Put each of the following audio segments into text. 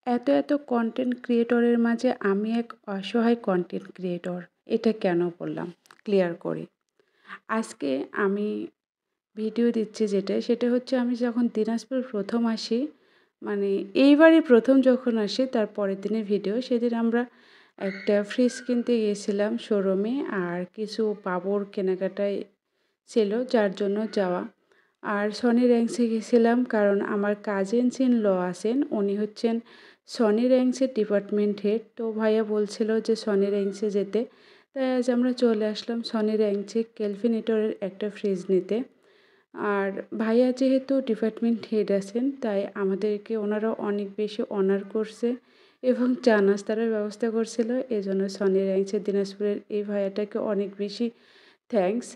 এত কন্টেন্ট ক্রিয়েটরের মাঝে আমি এক অসহায় কন্টেন্ট ক্রিয়েটর। এটা কেন বললাম? ক্লিয়ার করি। আজকে আমি ভিডিও দিচ্ছি সেটা হচ্ছে আমি যখন দিনাজপুর ১ম আসি, মানে এইবারই ১ম যখন আসি তার পরের দিনের ভিডিও। সেদিন আমরা একটা ফ্রিজ কিনতে গিয়েছিলাম শোরুমে। আর কিছু বাবুর কেনাকাটায় ছিল যার জন্য যাওয়া। আর সনি র্যাংসে গেছিলাম কারণ আমার কাজিনস ইন ল আছেন, উনি হচ্ছেন সনি র্যাংসের ডিপার্টমেন্ট হেড। তো ভাইয়া বলছিল যে সনি র্যাংসে যেতে। তাই আজ আমরা চলে আসলাম সনি র্যাংসে কেলভিনেটরের একটা ফ্রিজ নিতে। আর ভাইয়া যেহেতু ডিপার্টমেন্ট হেড আছেন তাই আমাদেরকে ওনারা অনেক বেশি অনার করছে এবং চা নাস্তারও ব্যবস্থা করছিল। এজন্য সনি র্যাংসের দিনাজপুরের এই ভাইয়াটাকে অনেক বেশি থ্যাঙ্কস।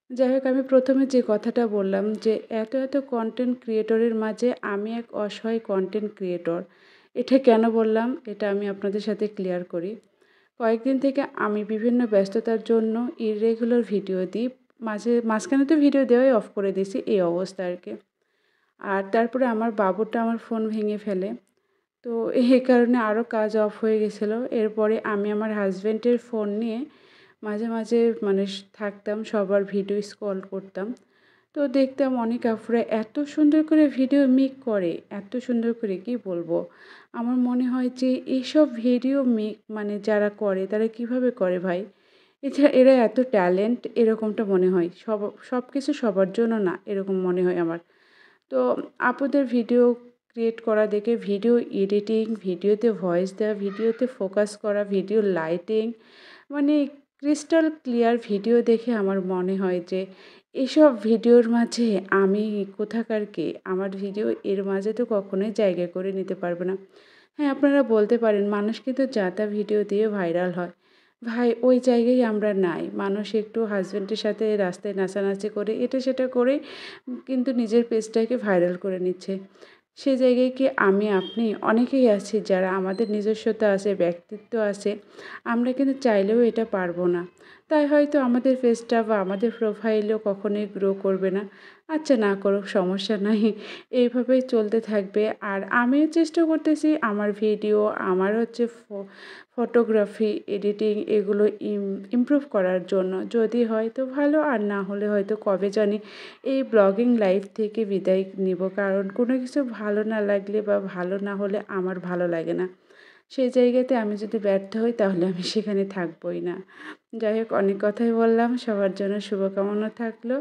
যাই হোক, আমি প্রথমে যে কথাটা বললাম যে এত কন্টেন্ট ক্রিয়েটরের মাঝে আমি এক অসহায় কন্টেন্ট ক্রিয়েটর। এটা কেন বললাম? এটা আমি আপনাদের সাথে ক্লিয়ার করি। কয়েকদিন থেকে আমি বিভিন্ন ব্যস্ততার জন্য ইররেগুলার ভিডিও দিই। মাঝখানে তো ভিডিও দেওয়াই অফ করে দিয়েছি, এই অবস্থা আর কি। আর তারপরে আমার বাবুটা আমার ফোন ভেঙে ফেলে। তো এই কারণে আরও কাজ অফ হয়ে গেছিলো। এরপরে আমি আমার হাজব্যান্ডের ফোন নিয়ে মাঝে মানে থাকতাম, সবার ভিডিও স্ক্রল করতাম। তো দেখতাম অনেক আপুরা এত সুন্দর করে ভিডিও মেক করে, এত সুন্দর করে কি বলবো। আমার মনে হয় যে এইসব ভিডিও মেক মানে যারা করে তারা কিভাবে করে ভাই? এরা এত ট্যালেন্ট এরকমটা মনে হয়। সব কিছু সবার জন্য না, এরকম মনে হয় আমার। তো আপুদের ভিডিও ক্রিয়েট করা দেখে ভিডিও এডিটিং, ভিডিওতে ভয়েস দেওয়া, ভিডিওতে ফোকাস করা, ভিডিও লাইটিং, মানে ক্রিস্টাল ক্লিয়ার ভিডিও দেখে আমার মনে হয় যে এসব ভিডিওর মাঝে আমি কোথাকার কে? আমার ভিডিও এর মাঝে তো কখনোই জায়গা করে নিতে পারবে না। হ্যাঁ, আপনারা বলতে পারেন মানুষ কিন্তু যা তা ভিডিও দিয়ে ভাইরাল হয়। ভাই ওই জায়গায় আমরা নাই। মানুষ একটু হাসব্যান্ডের সাথে রাস্তায় নাচানাচি করে, এটা সেটা করে কিন্তু নিজের পেজটাকে ভাইরাল করে নিচ্ছে। সে জায়গায় কি আমি আপনি অনেকেই আছি যারা আমাদের নিজস্বতা আছে, ব্যক্তিত্ব আছে। আমরা কিন্তু চাইলেও এটা পারবো না। তাই হয়তো আমাদের পেজটা বা আমাদের প্রোফাইলও কখনোই গ্রো করবে না। আচ্ছা, না করুক, সমস্যা নাই। এইভাবেই চলতে থাকবে। আর আমিও চেষ্টা করতেছি আমার ভিডিও, আমার হচ্ছে ফটোগ্রাফি, এডিটিং এগুলো ইমপ্রুভ করার জন্য। যদি হয় তো ভালো, আর না হলে হয়তো কবে জানি এই ব্লগিং লাইফ থেকে বিদায় নিব। কারণ কোনো কিছু ভালো না লাগলে বা ভালো না হলে আমার ভালো লাগে না। সেই জায়গাতে আমি যদি ব্যর্থ হই তাহলে আমি সেখানে থাকবই না। যাই হোক, অনেক কথাই বললাম। সবার জন্য শুভকামনা থাকলো।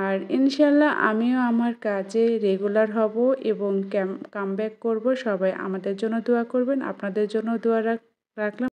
আর ইনশাল্লাহ আমিও আমার কাজে রেগুলার হব এবং কামব্যাক করব। সবাই আমাদের জন্য দোয়া করবেন। আপনাদের জন্য দোয়া রাখলাম।